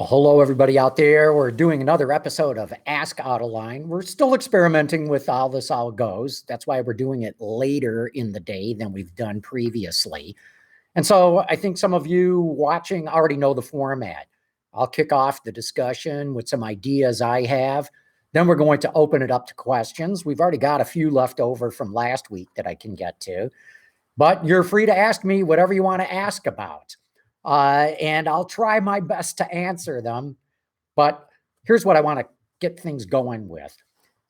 Well, hello, everybody out there. We're doing another episode of Ask Autoline. We're still experimenting with how this all goes. That's why we're doing it later in the day than we've done previously. And so I think some of you watching already know the format. I'll kick off the discussion with some ideas I have. Then we're going to open it up to questions. We've already got a few left over from last week that I can get to. But you're free to ask me whatever you want to ask about. And I'll try my best to answer them. But here's what I want to get things going with.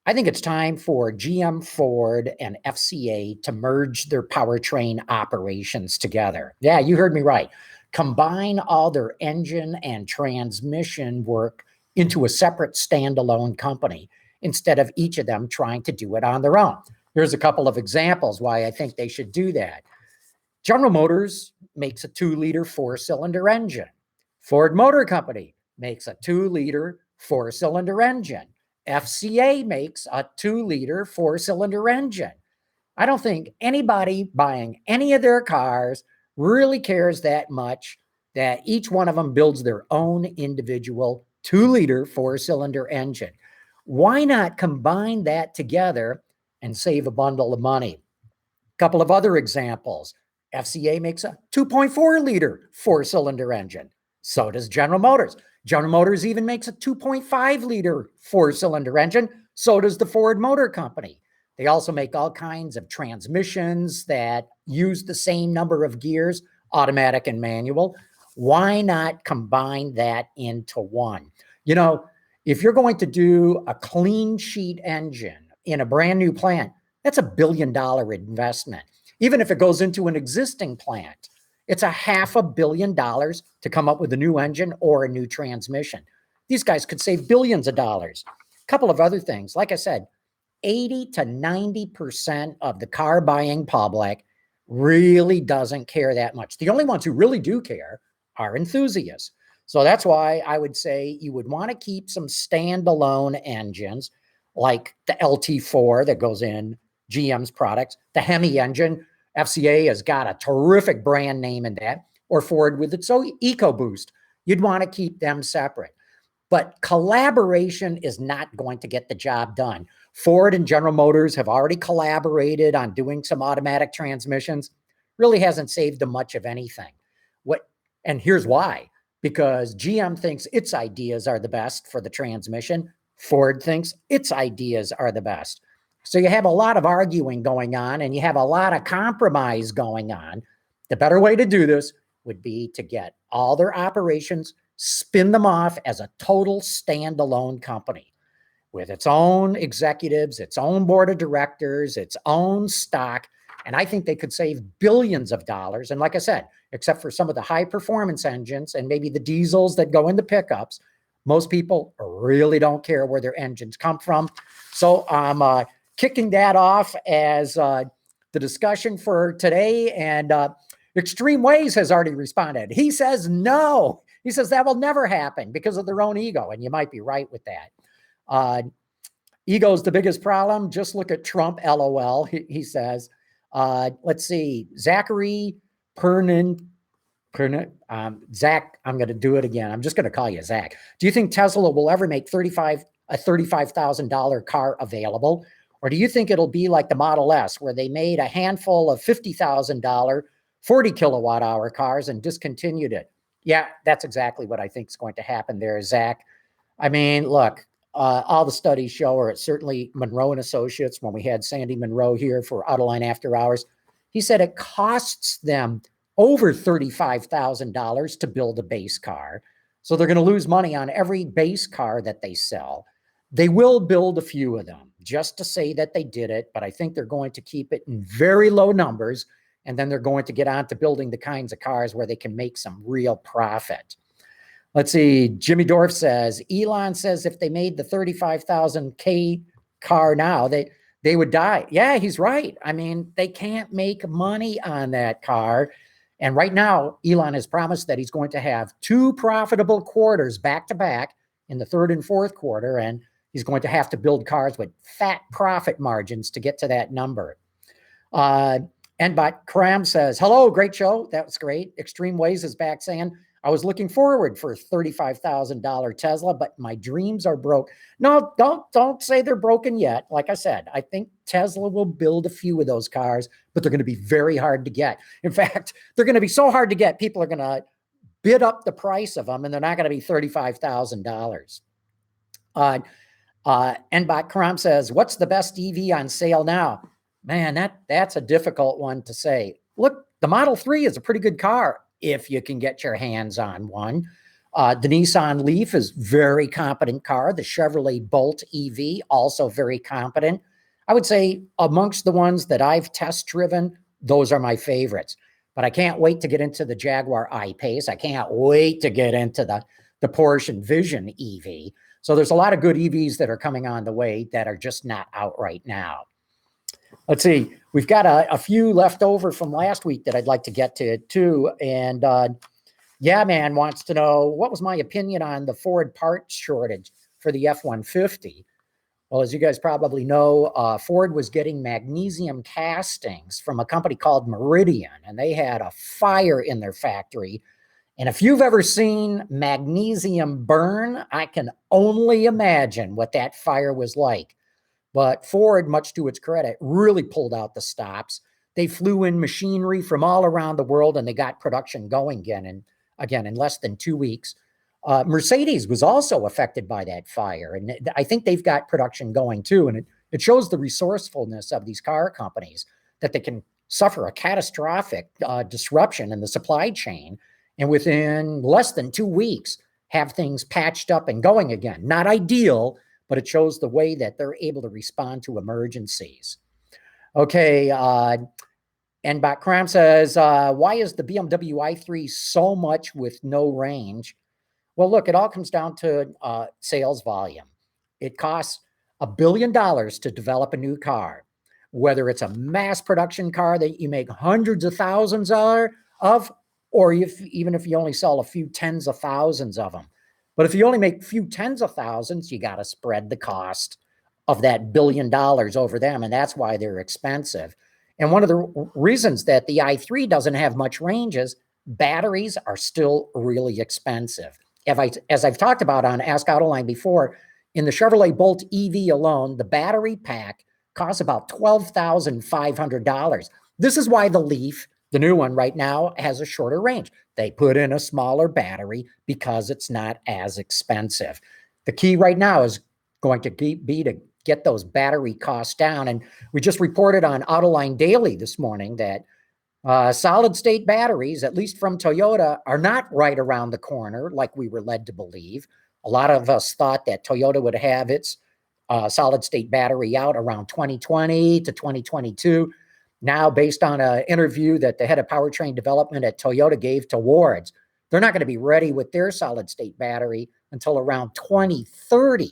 I think it's time for GM, Ford, and FCA to merge their powertrain operations together. Yeah, you heard me right. Combine all their engine and transmission work into a separate standalone company instead of each of them trying to do it on their own. Here's a couple of examples why I think they should do that. General Motors makes a 2-liter 4-cylinder engine. Ford Motor Company makes a 2-liter 4-cylinder engine. FCA makes a 2-liter 4-cylinder engine. I don't think anybody buying any of their cars really cares that much that each one of them builds their own individual 2-liter 4-cylinder engine. Why not combine that together and save a bundle of money? A couple of other examples. FCA makes a 2.4-liter 4-cylinder engine. So does General Motors. General Motors even makes a 2.5-liter 4-cylinder engine. So does the Ford Motor Company. They also make all kinds of transmissions that use the same number of gears, automatic and manual. Why not combine that into one? You know, if you're going to do a clean sheet engine in a brand new plant, that's $1 billion investment. Even if it goes into an existing plant, it's $500 million to come up with a new engine or a new transmission. These guys could save billions of dollars. A couple of other things. Like I said, 80 to 90% of the car buying public really doesn't care that much. The only ones who really do care are enthusiasts. So that's why I would say you would want to keep some standalone engines like the LT4 that goes in GM's products, the Hemi engine. FCA has got a terrific brand name in that, or Ford with its own Ecoboost. You'd want to keep them separate. But collaboration is not going to get the job done. Ford and General Motors have already collaborated on doing some automatic transmissions. Really hasn't saved them much of anything. And here's why. Because GM thinks its ideas are the best for the transmission. Ford thinks its ideas are the best. So you have a lot of arguing going on and you have a lot of compromise going on. The better way to do this would be to get all their operations, spin them off as a total standalone company with its own executives, its own board of directors, its own stock. And I think they could save billions of dollars. And like I said, except for some of the high performance engines and maybe the diesels that go into pickups, most people really don't care where their engines come from. So I'm kicking that off as the discussion for today. And Extreme Ways has already responded. He says no. He says that will never happen because of their own ego. And you might be right with that. Ego is the biggest problem. Just look at Trump, LOL, he says. Let's see. Zachary Pernin. Zach, I'm going to do it again. I'm just going to call you Zach. Do you think Tesla will ever make a $35,000 car available? Or do you think it'll be like the Model S, where they made a handful of $50,000 40 kilowatt hour cars and discontinued it? Yeah, that's exactly what I think is going to happen there, Zach. I mean, look, all the studies show, or it's certainly Monroe and Associates, when we had Sandy Monroe here for Autoline After Hours, he said it costs them over $35,000 to build a base car. So they're going to lose money on every base car that they sell. They will build a few of them just to say that they did it, but I think they're going to keep it in very low numbers, and then they're going to get on to building the kinds of cars where they can make some real profit. Let's see. Jimmy Dorf says, Elon says if they made the 35,000 K car now, they would die. Yeah, he's right. I mean, they can't make money on that car. And right now, Elon has promised that he's going to have 2 profitable quarters back to back in the third and fourth quarter. And he's going to have to build cars with fat profit margins to get to that number. And but Cram says, hello, great show. That was great. Extreme Ways is back saying, I was looking forward for a $35,000 Tesla, but my dreams are broke. No, don't say they're broken yet. Like I said, I think Tesla will build a few of those cars, but they're going to be very hard to get. In fact, they're going to be so hard to get, people are going to bid up the price of them, and they're not going to be $35,000. Nbot Karam says, what's the best EV on sale now? Man, that's a difficult one to say. Look, the Model 3 is a pretty good car if you can get your hands on one. The Nissan Leaf is very competent car. The Chevrolet Bolt EV, also very competent. I would say amongst the ones that I've test driven, those are my favorites. But I can't wait to get into the Jaguar I-Pace. I can't wait to get into the Porsche Envision EV. So there's a lot of good EVs that are coming on the way that are just not out right now. Let's see. We've got a few left over from last week that I'd like to get to too. And yeah, man wants to know, what was my opinion on the Ford parts shortage for the F-150? Well, as you guys probably know, Ford was getting magnesium castings from a company called Meridian, and they had a fire in their factory. And if you've ever seen magnesium burn, I can only imagine what that fire was like. But Ford, much to its credit, really pulled out the stops. They flew in machinery from all around the world, and they got production going again in less than 2 weeks. Mercedes was also affected by that fire, and I think they've got production going too. And it shows the resourcefulness of these car companies, that they can suffer a catastrophic disruption in the supply chain, and within less than 2 weeks have things patched up and going again. Not ideal, but it shows the way that they're able to respond to emergencies. Okay, Nbot Kram says, why is the BMW i3 so much with no range? Well, look, it all comes down to sales volume. It costs $1 billion to develop a new car, whether it's a mass production car that you make hundreds of thousands of, or even if you only sell a few tens of thousands of them. But if you only make a few tens of thousands, you got to spread the cost of that $1 billion over them, and that's why they're expensive. And one of the reasons that the i3 doesn't have much range is batteries are still really expensive. As I've talked about on Ask Autoline before, in the Chevrolet Bolt EV alone, the battery pack costs about $12,500. This is why the Leaf, the new one right now, has a shorter range. They put in a smaller battery because it's not as expensive. The key right now is going to be to get those battery costs down. And we just reported on Autoline Daily this morning that solid state batteries, at least from Toyota, are not right around the corner like we were led to believe. A lot of us thought that Toyota would have its solid state battery out around 2020 to 2022. Now, based on an interview that the head of powertrain development at Toyota gave to Wards, they're not going to be ready with their solid state battery until around 2030.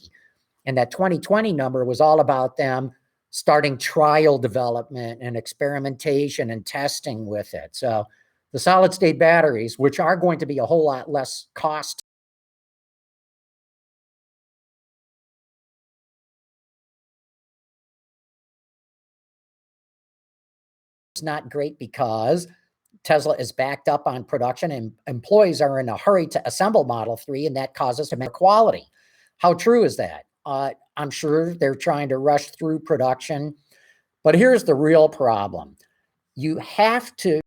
And that 2020 number was all about them starting trial development and experimentation and testing with it. So the solid state batteries, which are going to be a whole lot less cost, it's not great because Tesla is backed up on production and employees are in a hurry to assemble Model 3, and that causes to make quality. How true is that? I'm sure they're trying to rush through production, but here's the real problem. You have to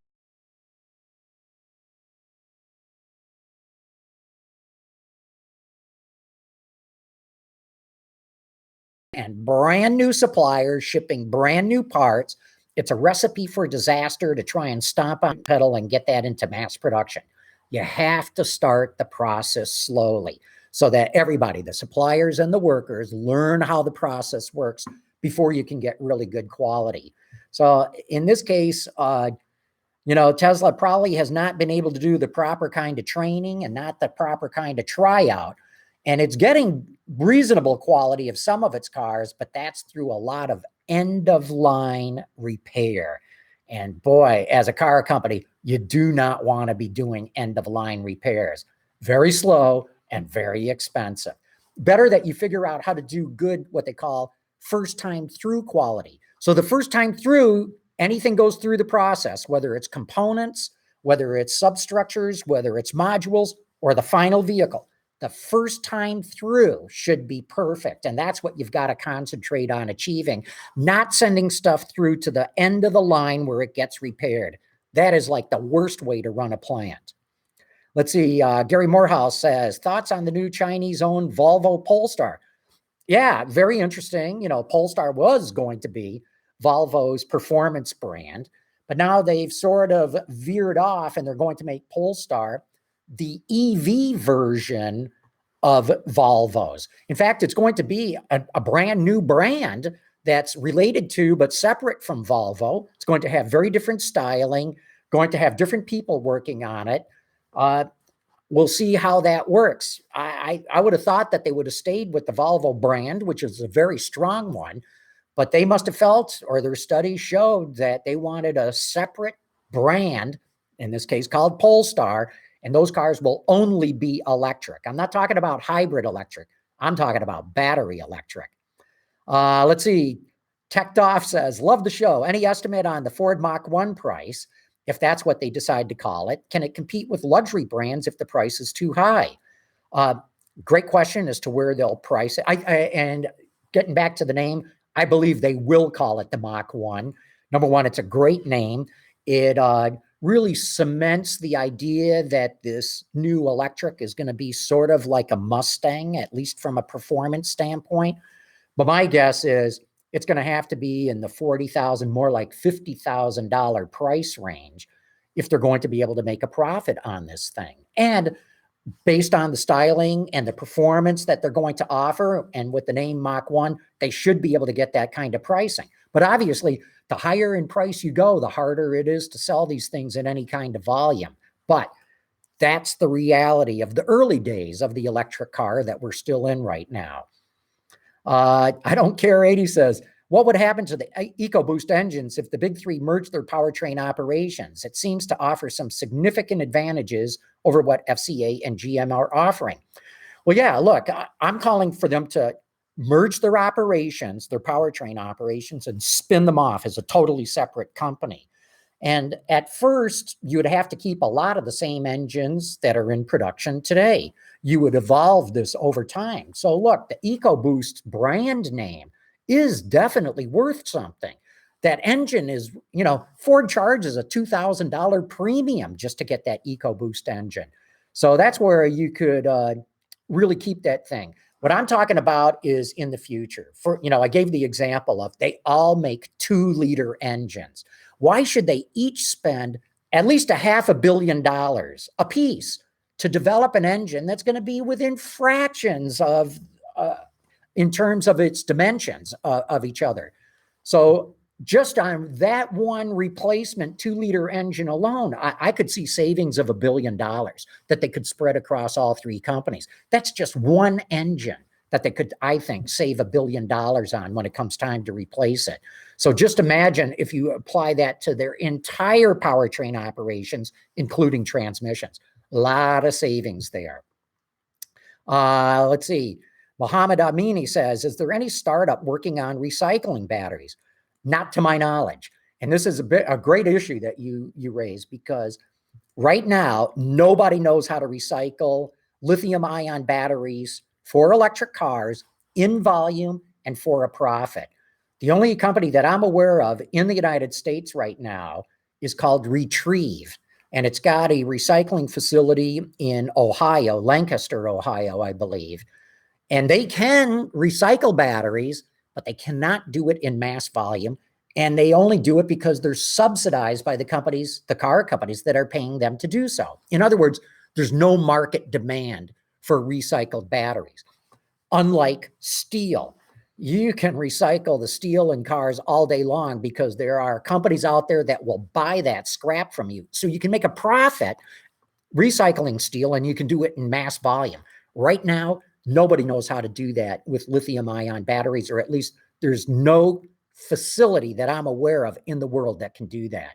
and brand new suppliers shipping brand new parts. It's a recipe for disaster to try and stomp on the pedal and get that into mass production. You have to start the process slowly so that everybody, the suppliers and the workers, learn how the process works before you can get really good quality. So in this case, Tesla probably has not been able to do the proper kind of training and not the proper kind of tryout. And it's getting reasonable quality of some of its cars, but that's through a lot of end-of-line repair. And boy, as a car company, you do not want to be doing end-of-line repairs. Very slow and very expensive. Better that you figure out how to do good, what they call first time through quality. So the first time through, anything goes through the process, whether it's components whether it's substructures, whether it's modules, or the final vehicle. The first time through should be perfect. And that's what you've got to concentrate on achieving, not sending stuff through to the end of the line where it gets repaired. That is like the worst way to run a plant. Let's see. Gary Morehouse says, thoughts on the new Chinese-owned Volvo Polestar? Yeah, very interesting. You know, Polestar was going to be Volvo's performance brand, but now they've sort of veered off and they're going to make Polestar the EV version of Volvo's. In fact, it's going to be a brand new brand that's related to but separate from Volvo. It's going to have very different styling, going to have different people working on it. We'll see how that works. I would have thought that they would have stayed with the Volvo brand, which is a very strong one, but they must have felt, or their studies showed, that they wanted a separate brand, in this case called Polestar, and those cars will only be electric. I'm not talking about hybrid electric. I'm talking about battery electric. Let's see. TechDoff says, love the show. Any estimate on the Ford Mach 1 price, if that's what they decide to call it? Can it compete with luxury brands if the price is too high? Great question as to where they'll price it. And getting back to the name, I believe they will call it the Mach 1. Number one, it's a great name. It really cements the idea that this new electric is going to be sort of like a Mustang, at least from a performance standpoint. But my guess is it's going to have to be in the $40,000, more like $50,000 price range if they're going to be able to make a profit on this thing. And based on the styling and the performance that they're going to offer, and with the name Mach 1, they should be able to get that kind of pricing. But obviously, the higher in price you go, the harder it is to sell these things in any kind of volume. But that's the reality of the early days of the electric car that we're still in right now. I don't care, 80 says, what would happen to the Ecoboost engines if the big three merged their powertrain operations? It seems to offer some significant advantages over what FCA and GM are offering. Well, yeah, look, I'm calling for them to merge their operations, their powertrain operations, and spin them off as a totally separate company. And at first, you would have to keep a lot of the same engines that are in production today. You would evolve this over time. So look, the Ecoboost brand name is definitely worth something. That engine is, you know, Ford charges a $2,000 premium just to get that Ecoboost engine. So that's where you could really keep that thing. What I'm talking about is in the future. For, you know, I gave the example of they all make 2-liter engines. Why should they each spend at least $500 million a piece to develop an engine that's going to be within fractions of, in terms of its dimensions of each other? So just on that one replacement 2-liter engine alone, I could see savings of $1 billion that they could spread across all three companies. That's just one engine that they could, I think, save $1 billion on when it comes time to replace it. So just imagine if you apply that to their entire powertrain operations, including transmissions. A lot of savings there. Let's see. Mohammed Amini says, is there any startup working on recycling batteries? Not to my knowledge. And this is a great issue that you raise, because right now, nobody knows how to recycle lithium-ion batteries for electric cars in volume and for a profit. The only company that I'm aware of in the United States right now is called Retrieve, and it's got a recycling facility in Ohio, Lancaster, Ohio, I believe. And they can recycle batteries, but they cannot do it in mass volume. And they only do it because they're subsidized by the companies, the car companies that are paying them to do so. In other words, there's no market demand for recycled batteries. Unlike steel, you can recycle the steel in cars all day long because there are companies out there that will buy that scrap from you. So you can make a profit recycling steel, and you can do it in mass volume. Right now, nobody knows how to do that with lithium-ion batteries, or at least there's no facility that I'm aware of in the world that can do that.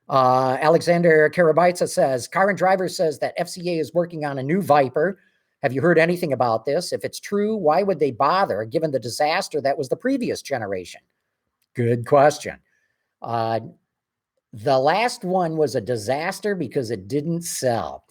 Alexander Karabaitsa says, Car and Driver says that FCA is working on a new Viper. Have you heard anything about this? If it's true, why would they bother, given the disaster that was the previous generation? Good question. The last one was a disaster because it didn't sell.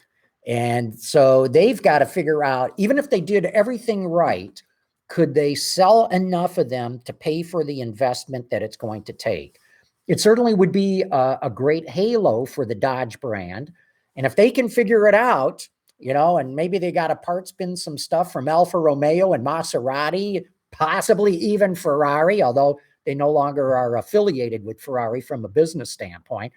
And so they've got to figure out, even if they did everything right, could they sell enough of them to pay for the investment that it's going to take? It certainly would be a great halo for the Dodge brand. And if they can figure it out, you know, and maybe they got to parts bin some stuff from Alfa Romeo and Maserati, possibly even Ferrari, although they no longer are affiliated with Ferrari from a business standpoint.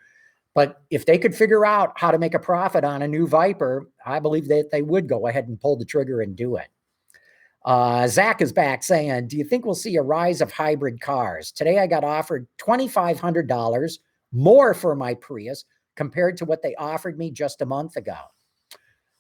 But if they could figure out how to make a profit on a new Viper, I believe that they would go ahead and pull the trigger and do it. Zach is back saying, do you think we'll see a rise of hybrid cars? Today I got offered $2,500 more for my Prius compared to what they offered me just a month ago.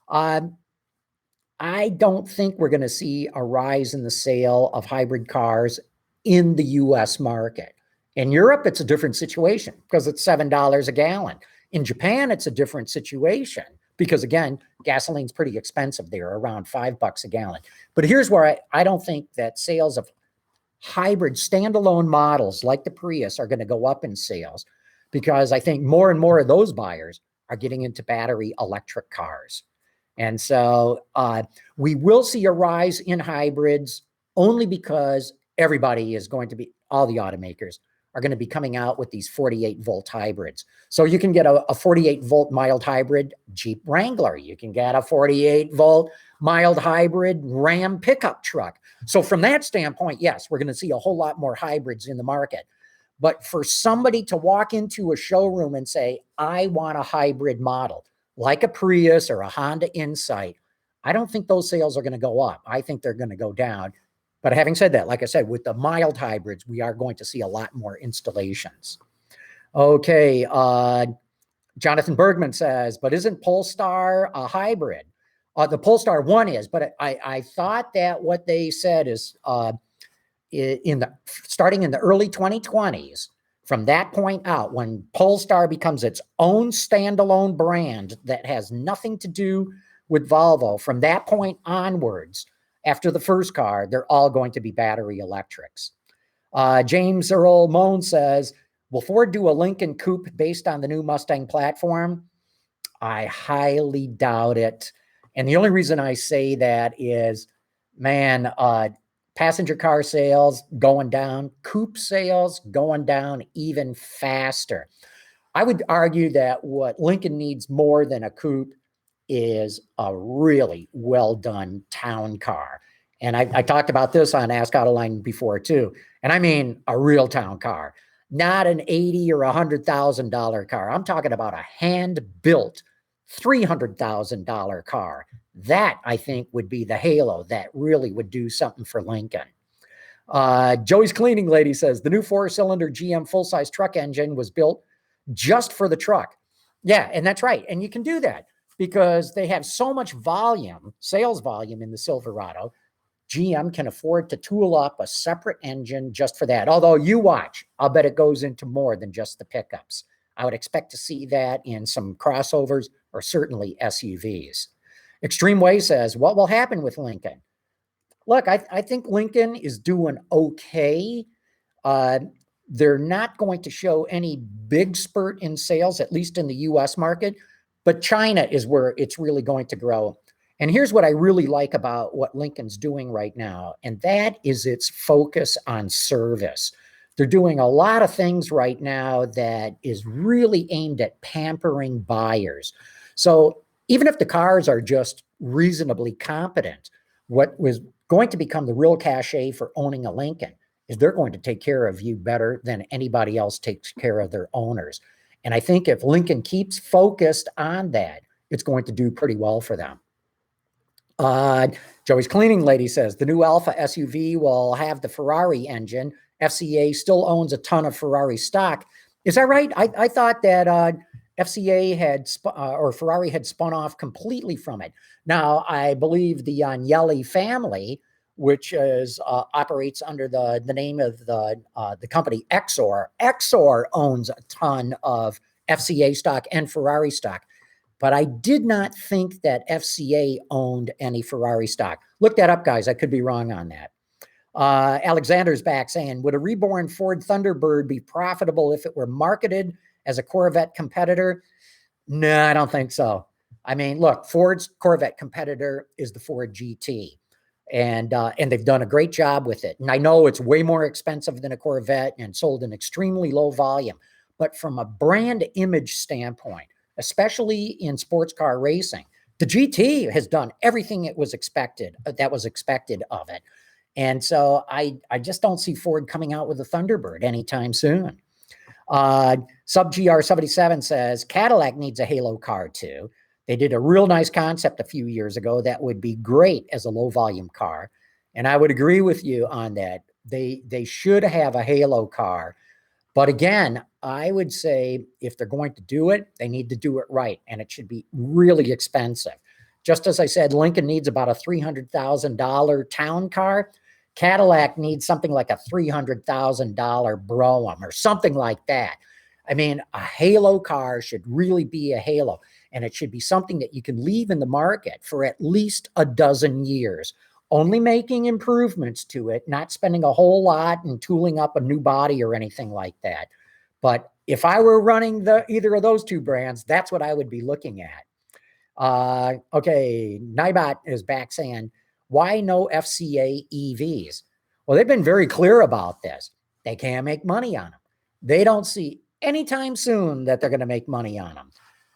I don't think we're going to see a rise in the sale of hybrid cars in the US market. In Europe, it's a different situation because it's $7 a gallon. In Japan, it's a different situation because, again, gasoline's pretty expensive there, around $5 a gallon. But here's where I don't think that sales of hybrid standalone models like the Prius are going to go up in sales, because I think more and more of those buyers are getting into battery electric cars. And so we will see a rise in hybrids only because everybody is going to be, all the automakers are going to be coming out with these 48-volt hybrids. So you can get a 48-volt mild hybrid Jeep Wrangler. You can get a 48-volt mild hybrid Ram pickup truck. So from that standpoint, yes, we're going to see a whole lot more hybrids in the market. But for somebody to walk into a showroom and say, I want a hybrid model, like a Prius or a Honda Insight, I don't think those sales are going to go up. I think they're going to go down. But having said that, like I said, with the mild hybrids, we are going to see a lot more installations. Okay, Jonathan Bergman says, but isn't Polestar a hybrid? The Polestar 1 is, but I thought that what they said is starting in the early 2020s, from that point out, when Polestar becomes its own standalone brand that has nothing to do with Volvo, from that point onwards, after the first car, they're all going to be battery electrics. James Earl Moan says, will Ford do a Lincoln Coupe based on the new Mustang platform? I highly doubt it. And the only reason I say that is, man, passenger car sales going down, coupe sales going down even faster. I would argue that what Lincoln needs more than a coupe is a really well done town car. And I talked about this on Ask Autoline before too. And I mean a real town car, not an $80,000 or $100,000 car. I'm talking about a hand-built $300,000 car. That, I think, would be the halo that really would do something for Lincoln. Joey's Cleaning Lady says, the new 4-cylinder GM full-size truck engine was built just for the truck. Yeah, and that's right. And you can do that because they have so much volume, sales volume in the Silverado. GM can afford to tool up a separate engine just for that. Although you watch, I'll bet it goes into more than just the pickups. I would expect to see that in some crossovers or certainly SUVs. Extreme Way says, what will happen with Lincoln? Look, I think Lincoln is doing okay. They're not going to show any big spurt in sales, at least in the US market, but China is where it's really going to grow. And here's what I really like about what Lincoln's doing right now, and that is its focus on service. They're doing a lot of things right now that is really aimed at pampering buyers. So even if the cars are just reasonably competent, what was going to become the real cachet for owning a Lincoln is they're going to take care of you better than anybody else takes care of their owners. And I think if Lincoln keeps focused on that, it's going to do pretty well for them. Joey's Cleaning Lady says, the new Alpha SUV will have the Ferrari engine. FCA still owns a ton of Ferrari stock. Is that right? I thought that FCA had, or Ferrari had spun off completely from it. Now, I believe the Agnelli family, which is operates under the name of the company Exor. Exor owns a ton of FCA stock and Ferrari stock. But I did not think that FCA owned any Ferrari stock. Look that up, guys. I could be wrong on that. Alexander's back saying, would a reborn Ford Thunderbird be profitable if it were marketed as a Corvette competitor? No, I don't think so. I mean, look, Ford's Corvette competitor is the Ford GT, and they've done a great job with it. And I know it's way more expensive than a Corvette and sold in extremely low volume, but from a brand image standpoint, especially in sports car racing, the GT has done everything it was expected of it. And so I just don't see Ford coming out with a Thunderbird anytime soon. SubGR77 says Cadillac needs a halo car too. They did a real nice concept a few years ago that would be great as a low volume car. And I would agree with you on that. They should have a halo car. But again, I would say if they're going to do it, they need to do it right. And it should be really expensive. Just as I said, Lincoln needs about a $300,000 town car. Cadillac needs something like a $300,000 Brougham or something like that. I mean, a halo car should really be a halo, and it should be something that you can leave in the market for at least a dozen years, only making improvements to it, not spending a whole lot and tooling up a new body or anything like that. But if I were running either of those two brands, that's what I would be looking at. Okay, Nibot is back saying, why no FCA EVs? Well, they've been very clear about this. They can't make money on them. They don't see anytime soon that they're going to make money on them.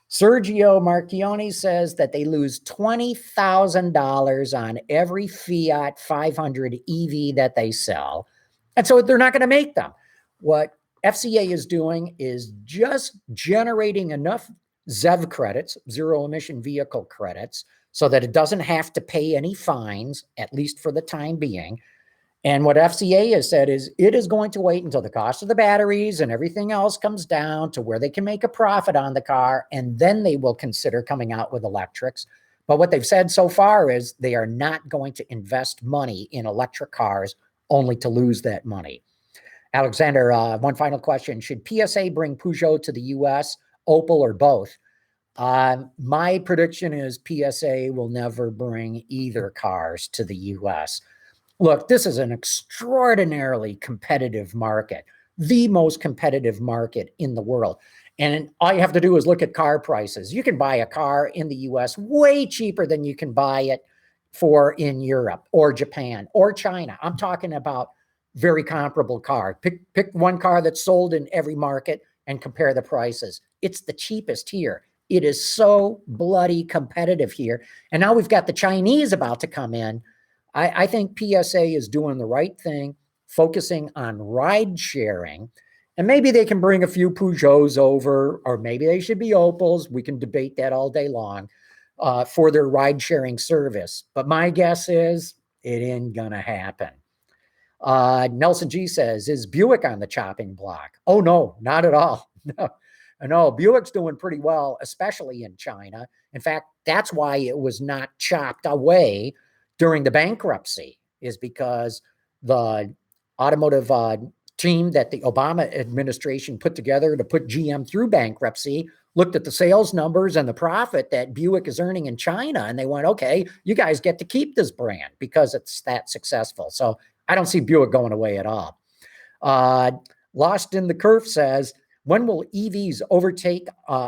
Sergio Marchioni says that they lose $20,000 on every Fiat 500 EV that they sell. And so they're not going to make them. What FCA is doing is just generating enough ZEV credits, zero emission vehicle credits, so that it doesn't have to pay any fines, at least for the time being. And what FCA has said is it is going to wait until the cost of the batteries and everything else comes down to where they can make a profit on the car, and then they will consider coming out with electrics. But what they've said so far is they are not going to invest money in electric cars only to lose that money. Alexander, one final question. Should PSA bring Peugeot to the U.S., Opel, or both? My prediction is PSA will never bring either cars to the U.S. Look, this is an extraordinarily competitive market, the most competitive market in the world. And all you have to do is look at car prices. You can buy a car in the US way cheaper than you can buy it for in Europe or Japan or China. I'm talking about very comparable car. Pick one car that's sold in every market and compare the prices. It's the cheapest here. It is so bloody competitive here. And now we've got the Chinese about to come in. I think PSA is doing the right thing, focusing on ride sharing. And maybe they can bring a few Peugeots over, or maybe they should be Opels. We can debate that all day long for their ride sharing service. But my guess is it ain't going to happen. Nelson G says, is Buick on the chopping block? Oh, no, not at all. No, Buick's doing pretty well, especially in China. In fact, that's why it was not chopped away during the bankruptcy, is because the automotive team that the Obama administration put together to put GM through bankruptcy looked at the sales numbers and the profit that Buick is earning in China, and they went, okay, you guys get to keep this brand because it's that successful. So I don't see Buick going away at all. Lost in the Curve says, when will EVs overtake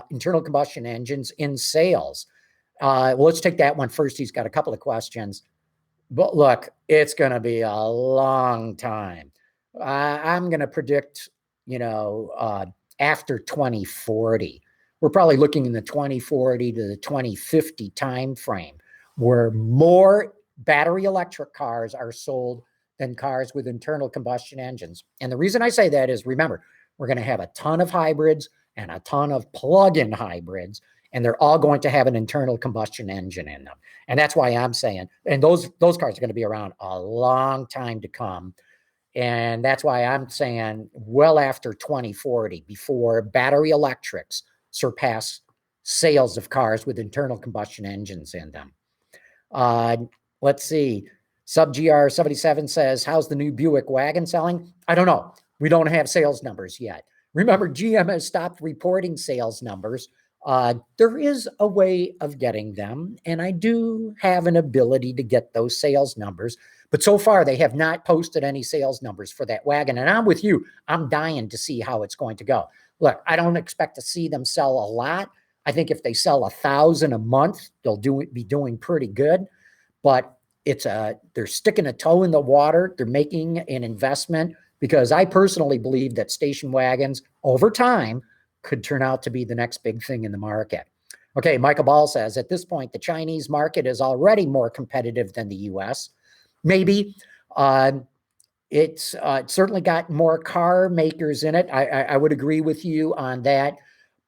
internal combustion engines in sales? Well, let's take that one first. He's got a couple of questions. But look, it's going to be a long time. I'm going to predict, after 2040. We're probably looking in the 2040 to the 2050 timeframe where more battery electric cars are sold than cars with internal combustion engines. And the reason I say that is, remember, we're going to have a ton of hybrids and a ton of plug-in hybrids, and they're all going to have an internal combustion engine in them. And that's why I'm saying, and those cars are going to be around a long time to come. And that's why I'm saying well after 2040, before battery electrics surpass sales of cars with internal combustion engines in them. Let's see. SubGR77 says, how's the new Buick wagon selling? I don't know. We don't have sales numbers yet. Remember, GM has stopped reporting sales numbers. There is a way of getting them, and I do have an ability to get those sales numbers. But so far, they have not posted any sales numbers for that wagon. And I'm with you. I'm dying to see how it's going to go. Look, I don't expect to see them sell a lot. I think if they sell 1,000 a month, they'll be doing pretty good. But they're sticking a toe in the water. They're making an investment, because I personally believe that station wagons over time could turn out to be the next big thing in the market. Okay, Michael Ball says, at this point, the Chinese market is already more competitive than the US. Maybe. It's certainly got more car makers in it. I would agree with you on that.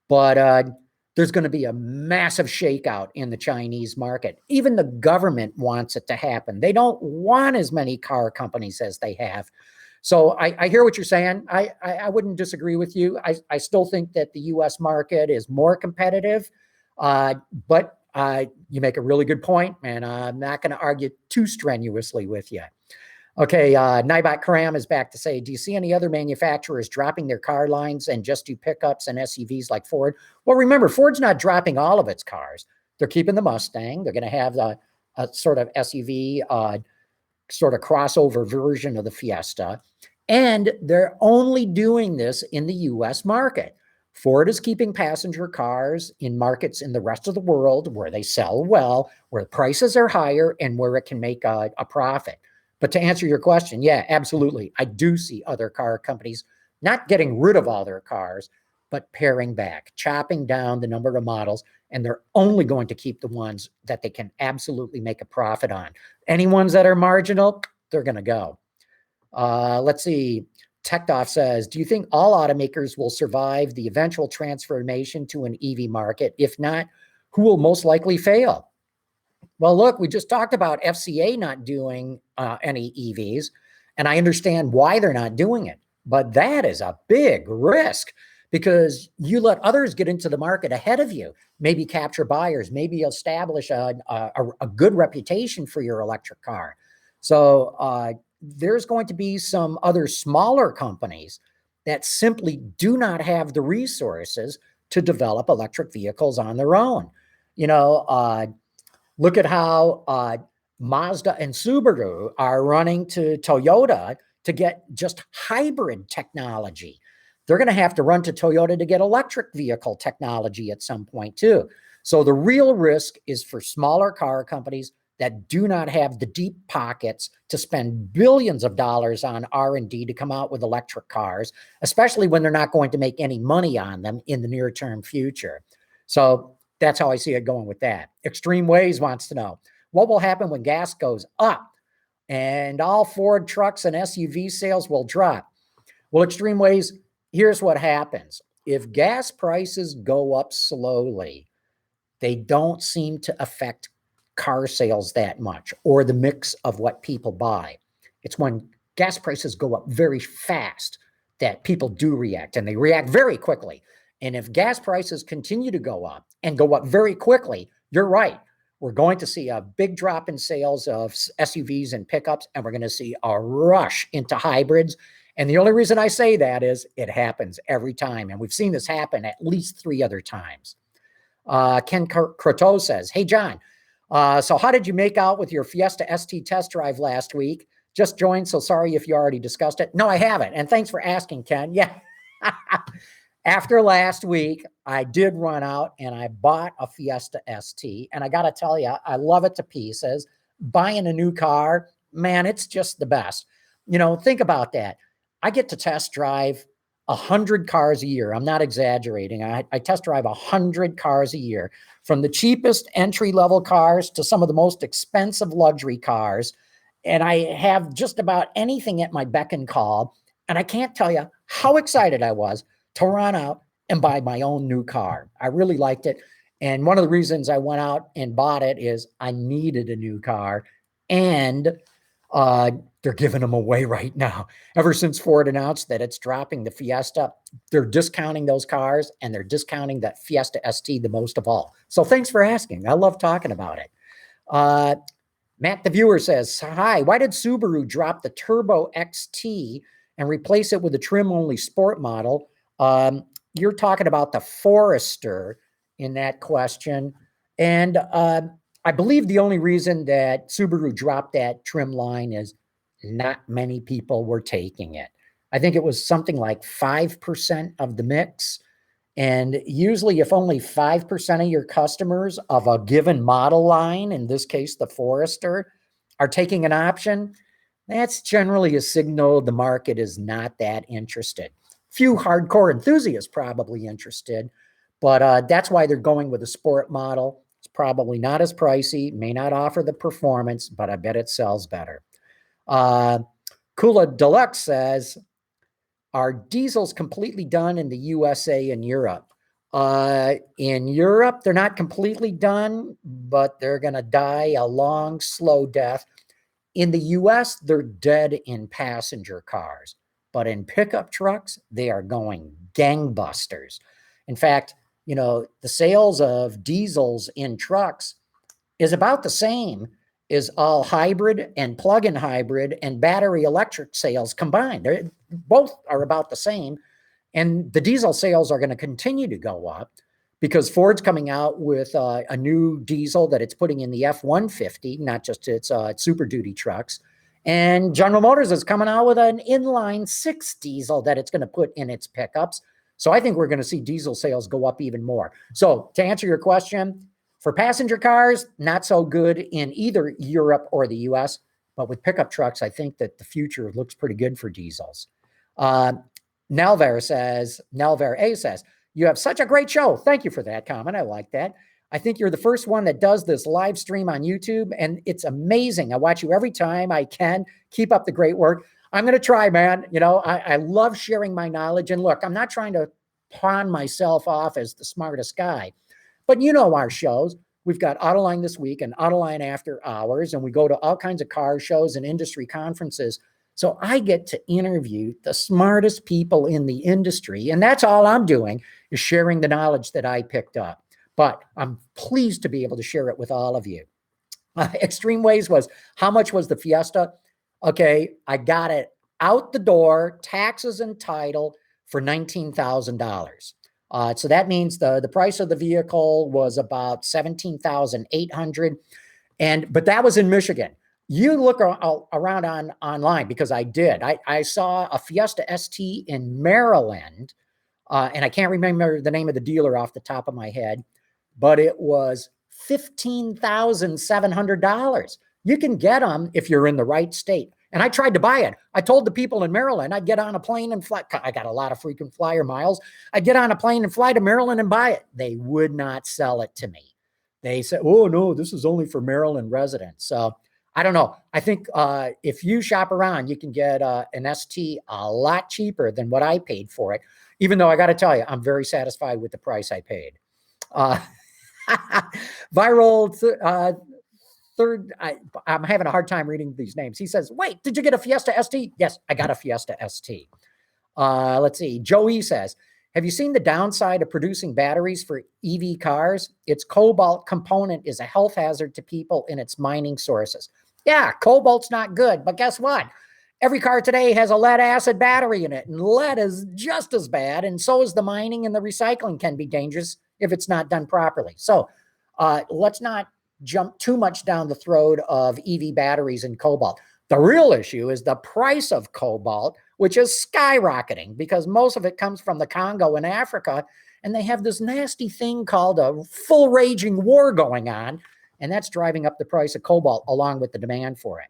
But there's going to be a massive shakeout in the Chinese market. Even the government wants it to happen. They don't want as many car companies as they have. So I hear what you're saying. I wouldn't disagree with you. I still think that the U.S. market is more competitive. But you make a really good point, and I'm not going to argue too strenuously with you. Okay, Nibot Karam is back to say, do you see any other manufacturers dropping their car lines and just do pickups and SUVs like Ford? Well, remember, Ford's not dropping all of its cars. They're keeping the Mustang. They're going to have a sort of SUV, sort of crossover version of the Fiesta. And they're only doing this in the U.S. market. Ford is keeping passenger cars in markets in the rest of the world where they sell well, where prices are higher, and where it can make a profit. But to answer your question, yeah, absolutely. I do see other car companies not getting rid of all their cars, but paring back, chopping down the number of models, and they're only going to keep the ones that they can absolutely make a profit on. Any ones that are marginal, they're going to go. Let's see. Techdoff says, do you think all automakers will survive the eventual transformation to an EV market? If not, who will most likely fail? Well, look, we just talked about FCA not doing any EVs, and I understand why they're not doing it. But that is a big risk, because you let others get into the market ahead of you, maybe capture buyers, maybe establish a good reputation for your electric car. So there's going to be some other smaller companies that simply do not have the resources to develop electric vehicles on their own. Look at how Mazda and Subaru are running to Toyota to get just hybrid technology. They're going to have to run to Toyota to get electric vehicle technology at some point too. So the real risk is for smaller car companies that do not have the deep pockets to spend billions of dollars on R&D to come out with electric cars, especially when they're not going to make any money on them in the near-term future. So that's how I see it going with that. Extreme Ways wants to know, what will happen when gas goes up and all Ford trucks and SUV sales will drop? Well, Extreme Ways, here's what happens. If gas prices go up slowly, they don't seem to affect car sales that much, or the mix of what people buy. It's when gas prices go up very fast that people do react, and they react very quickly. And if gas prices continue to go up and go up very quickly, you're right. We're going to see a big drop in sales of SUVs and pickups, and we're going to see a rush into hybrids. And the only reason I say that is it happens every time. And we've seen this happen at least 3 other times. Ken Croteau says, hey, John, so how did you make out with your Fiesta ST test drive last week? Just joined, so sorry if you already discussed it. No, I haven't. And thanks for asking, Ken. Yeah. After last week, I did run out and I bought a Fiesta ST. And I got to tell you, I love it to pieces. Buying a new car, man, it's just the best. Think about that. I get to test drive 100 cars a year. I'm not exaggerating. I test drive 100 cars a year, from the cheapest entry-level cars to some of the most expensive luxury cars. And I have just about anything at my beck and call. And I can't tell you how excited I was to run out and buy my own new car. I really liked it. And one of the reasons I went out and bought it is I needed a new car. And they're giving them away right now. Ever since Ford announced that it's dropping the Fiesta, they're discounting those cars, and they're discounting that Fiesta ST the most of all. So thanks for asking. I love talking about it. Matt, the viewer, says, hi, why did Subaru drop the Turbo XT and replace it with a trim-only sport model? You're talking about the Forester in that question. And I believe the only reason that Subaru dropped that trim line is not many people were taking it. I think it was something like 5% of the mix. And usually if only 5% of your customers of a given model line, in this case, the Forester, are taking an option, that's generally a signal the market is not that interested. Few hardcore enthusiasts probably interested, but that's why they're going with a sport model. It's probably not as pricey, may not offer the performance, but I bet it sells better. Kula Deluxe says, are diesels completely done in the USA and Europe? In Europe, they're not completely done, but they're going to die a long, slow death. In the US, they're dead in passenger cars, but in pickup trucks, they are going gangbusters. In fact, you know, the sales of diesels in trucks is about the same as all hybrid and plug-in hybrid and battery electric sales combined. Both are about the same. And the diesel sales are going to continue to go up because Ford's coming out with a new diesel that it's putting in the F-150, not just its Super Duty trucks. And General Motors is coming out with an inline 6 diesel that it's going to put in its pickups. So I think we're going to see diesel sales go up even more. So to answer your question, for passenger cars, not so good in either Europe or the US, but with pickup trucks, I think that the future looks pretty good for diesels. Nelver A says, you have such a great show. Thank you for that comment. I like that. I think you're the first one that does this live stream on YouTube, and it's amazing. I watch you every time I can. Keep up the great work. I'm going to try, man. You know, I love sharing my knowledge. And look, I'm not trying to pawn myself off as the smartest guy, but you know our shows. We've got Autoline This Week and Autoline After Hours, and we go to all kinds of car shows and industry conferences. So I get to interview the smartest people in the industry, and that's all I'm doing is sharing the knowledge that I picked up. But I'm pleased to be able to share it with all of you. Extreme Ways was, how much was the Fiesta? Okay, I got it out the door, taxes and title, for $19,000. So that means the price of the vehicle was about $17,800, but that was in Michigan. You look around online, because I did. I saw a Fiesta ST in Maryland, and I can't remember the name of the dealer off the top of my head, but it was $15,700. You can get them if you're in the right state. And I tried to buy it. I told the people in Maryland I'd get on a plane and fly. I got a lot of frequent flyer miles. I'd get on a plane and fly to Maryland and buy it. They would not sell it to me. They said, oh, no, this is only for Maryland residents. So I don't know. I think if you shop around, you can get an ST a lot cheaper than what I paid for it, even though I got to tell you, I'm very satisfied with the price I paid. Viral third, I'm having a hard time reading these names. He says, wait, did you get a Fiesta ST? Yes, I got a Fiesta ST. Let's see. Joey says, have you seen the downside of producing batteries for EV cars? Its cobalt component is a health hazard to people in its mining sources. Yeah, cobalt's not good, but guess what? Every car today has a lead acid battery in it, and lead is just as bad, and so is the mining, and the recycling can be dangerous if it's not done properly. So let's not jump too much down the throat of EV batteries and cobalt. The real issue is the price of cobalt, which is skyrocketing because most of it comes from the Congo in Africa, and they have this nasty thing called a full raging war going on, and that's driving up the price of cobalt along with the demand for it.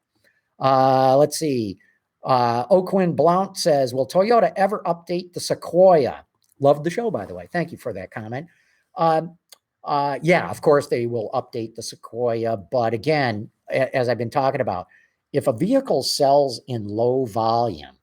Let's see. Oquin Blount says, will Toyota ever update the Sequoia? Love the show, by the way. Thank you for that comment. Yeah, of course they will update the Sequoia. But again, as I've been talking about, if a vehicle sells in low volume,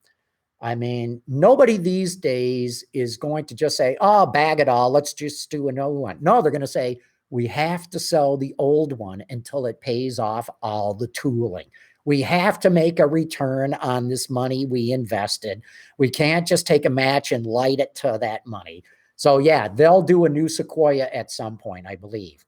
I mean, nobody these days is going to just say, oh, bag it all, let's just do a new one. No, they're going to say, we have to sell the old one until it pays off all the tooling. We have to make a return on this money we invested. We can't just take a match and light it to that money. So yeah, they'll do a new Sequoia at some point, I believe.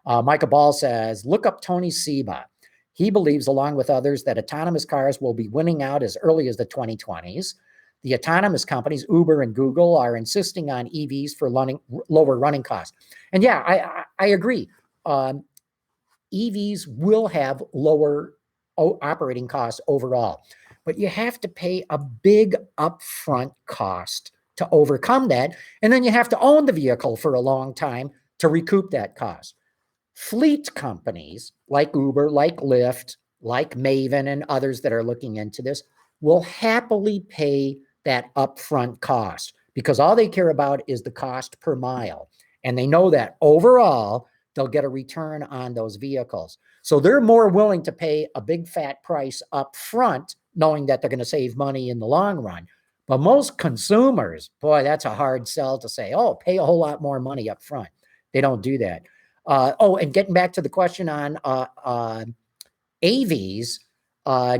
Michael Ball says, look up Tony Seba. He believes, along with others, that autonomous cars will be winning out as early as the 2020s. The autonomous companies, Uber and Google, are insisting on EVs for lower running costs. And yeah, I agree. EVs will have lower operating costs overall. but you have to pay a big upfront cost to overcome that. And then you have to own the vehicle for a long time to recoup that cost. Fleet companies like Uber, like Lyft, like Maven, and others that are looking into this will happily pay that upfront cost because all they care about is the cost per mile. And they know that overall, they'll get a return on those vehicles. So they're more willing to pay a big fat price up front, knowing that they're going to save money in the long run. But most consumers, boy, that's a hard sell to say, oh, pay a whole lot more money up front. They don't do that. And getting back to the question on AVs, I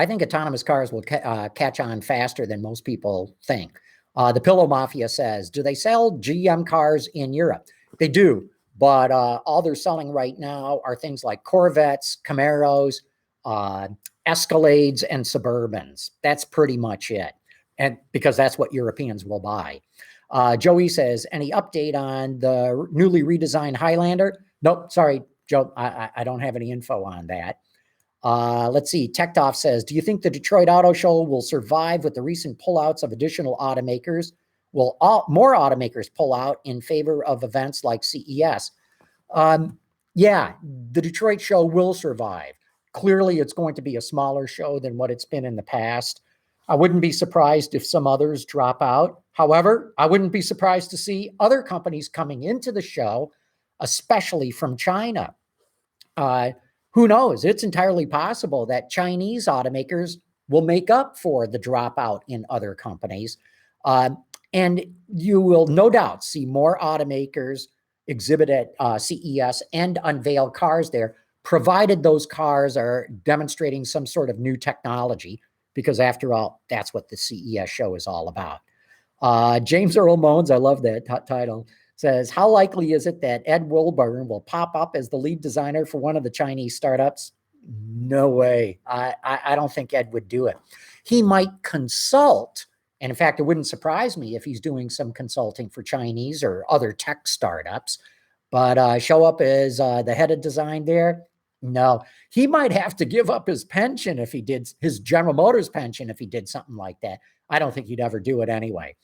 think autonomous cars will catch on faster than most people think. The Pillow Mafia says, do they sell GM cars in Europe? They do, but all they're selling right now are things like Corvettes, Camaros, Escalades, and Suburbans. That's pretty much it, and because that's what Europeans will buy. Joey says, any update on the newly redesigned Highlander? Nope, sorry, Joe, I don't have any info on that. Let's see, Techtoff says, do you think the Detroit Auto Show will survive with the recent pullouts of additional automakers? Will more automakers pull out in favor of events like CES? Yeah, the Detroit show will survive. Clearly, it's going to be a smaller show than what it's been in the past. I wouldn't be surprised if some others drop out. However, I wouldn't be surprised to see other companies coming into the show, especially from China. Who knows? It's entirely possible that Chinese automakers will make up for the dropout in other companies. And you will no doubt see more automakers exhibit at CES and unveil cars there, provided those cars are demonstrating some sort of new technology, because after all, that's what the CES show is all about. James Earl Moans, I love that title, says, how likely is it that Ed Welburn will pop up as the lead designer for one of the Chinese startups? No way. I don't think Ed would do it. He might consult. And in fact, it wouldn't surprise me if he's doing some consulting for Chinese or other tech startups, but show up as the head of design there? No. He might have to give up his pension if he did, his General Motors pension if he did something like that. I don't think he'd ever do it anyway.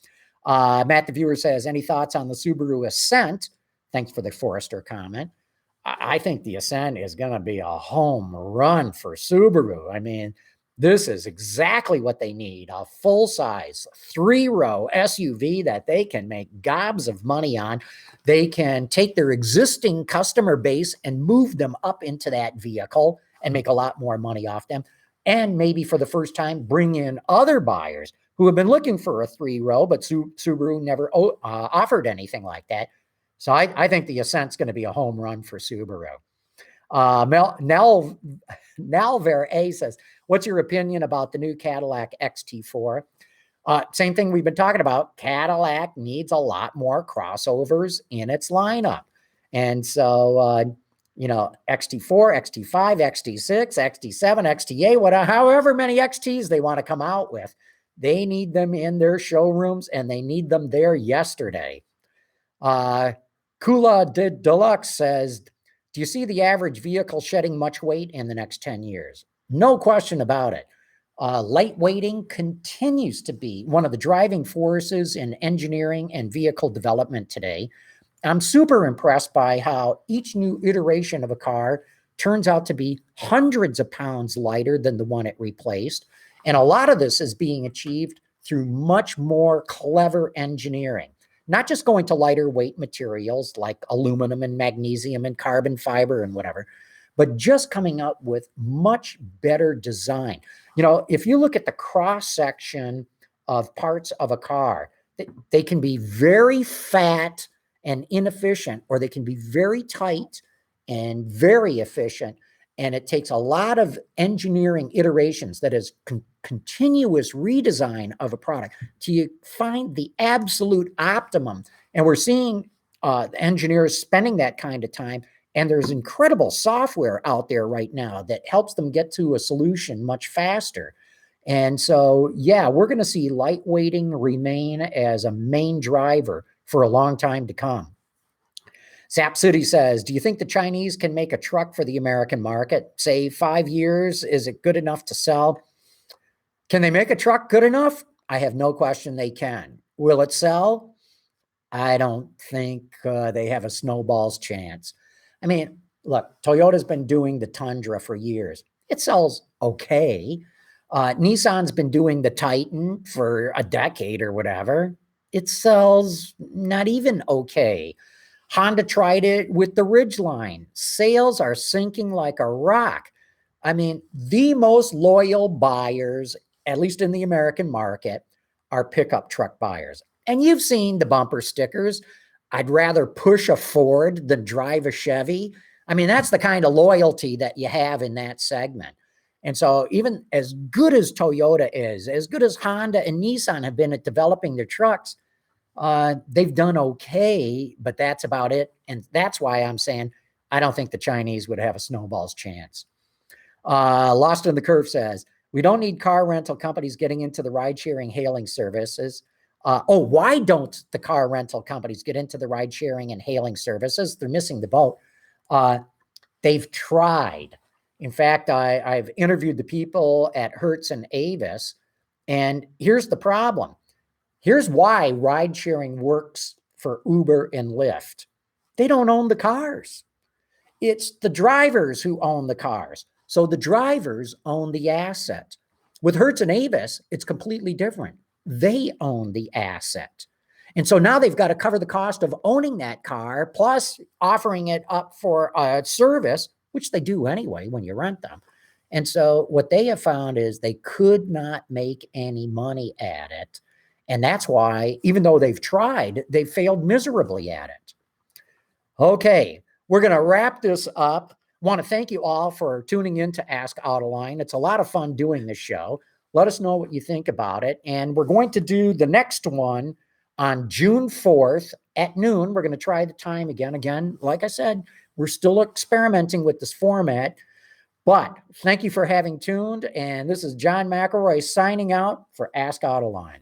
Matt the viewer says, any thoughts on the Subaru Ascent? Thanks for the Forester comment. I think the Ascent is going to be a home run for Subaru. I mean, this is exactly what they need, a full-size 3-row SUV that they can make gobs of money on. They can take their existing customer base and move them up into that vehicle and make a lot more money off them. And maybe for the first time, bring in other buyers who have been looking for a 3-row, but Subaru never offered anything like that. So I think the Ascent's going to be a home run for Subaru. Nalver A says, what's your opinion about the new Cadillac XT4? Same thing we've been talking about. Cadillac needs a lot more crossovers in its lineup. And so, XT4, XT5, XT6, XT7, XT8, however many XTs they want to come out with, they need them in their showrooms, and they need them there yesterday. Kula Deluxe says, do you see the average vehicle shedding much weight in the next 10 years? No question about it. Lightweighting continues to be one of the driving forces in engineering and vehicle development today. I'm super impressed by how each new iteration of a car turns out to be hundreds of pounds lighter than the one it replaced. And a lot of this is being achieved through much more clever engineering. Not just going to lighter weight materials like aluminum and magnesium and carbon fiber and whatever, but just coming up with much better design. If you look at the cross-section of parts of a car, they can be very fat and inefficient, or they can be very tight and very efficient. And it takes a lot of engineering iterations, that is continuous redesign of a product, to find the absolute optimum. And we're seeing engineers spending that kind of time. And there's incredible software out there right now that helps them get to a solution much faster. And so, yeah, we're going to see lightweighting remain as a main driver for a long time to come. Sap City says, do you think the Chinese can make a truck for the American market? Say 5 years, is it good enough to sell? Can they make a truck good enough? I have no question they can. Will it sell? I don't think they have a snowball's chance. I mean, look, Toyota's been doing the Tundra for years. It sells okay. Nissan's been doing the Titan for a decade or whatever. It sells not even okay. Honda tried it with the Ridgeline. Sales are sinking like a rock. I mean, the most loyal buyers, at least in the American market, are pickup truck buyers. And you've seen the bumper stickers. I'd rather push a Ford than drive a Chevy. I mean, that's the kind of loyalty that you have in that segment. And so even as good as Toyota is, as good as Honda and Nissan have been at developing their trucks, they've done okay, but that's about it. And that's why I'm saying I don't think the Chinese would have a snowball's chance. Lost in the Curve says, we don't need car rental companies getting into the ride-sharing hailing services. Why don't the car rental companies get into the ride-sharing and hailing services? They're missing the boat. They've tried. In fact, I've interviewed the people at Hertz and Avis, and here's the problem. Here's why ride sharing works for Uber and Lyft. They don't own the cars. It's the drivers who own the cars. So the drivers own the asset. With Hertz and Avis, it's completely different. They own the asset. And so now they've got to cover the cost of owning that car, plus offering it up for a service, which they do anyway when you rent them. And so what they have found is they could not make any money at it. And that's why, even though they've tried, they failed miserably at it. Okay, we're going to wrap this up. Want to thank you all for tuning in to Ask Autoline. It's a lot of fun doing this show. Let us know what you think about it. And we're going to do the next one on June 4th at noon. We're going to try the time again. Again, like I said, we're still experimenting with this format. But thank you for having tuned. And this is John McElroy signing out for Ask Autoline.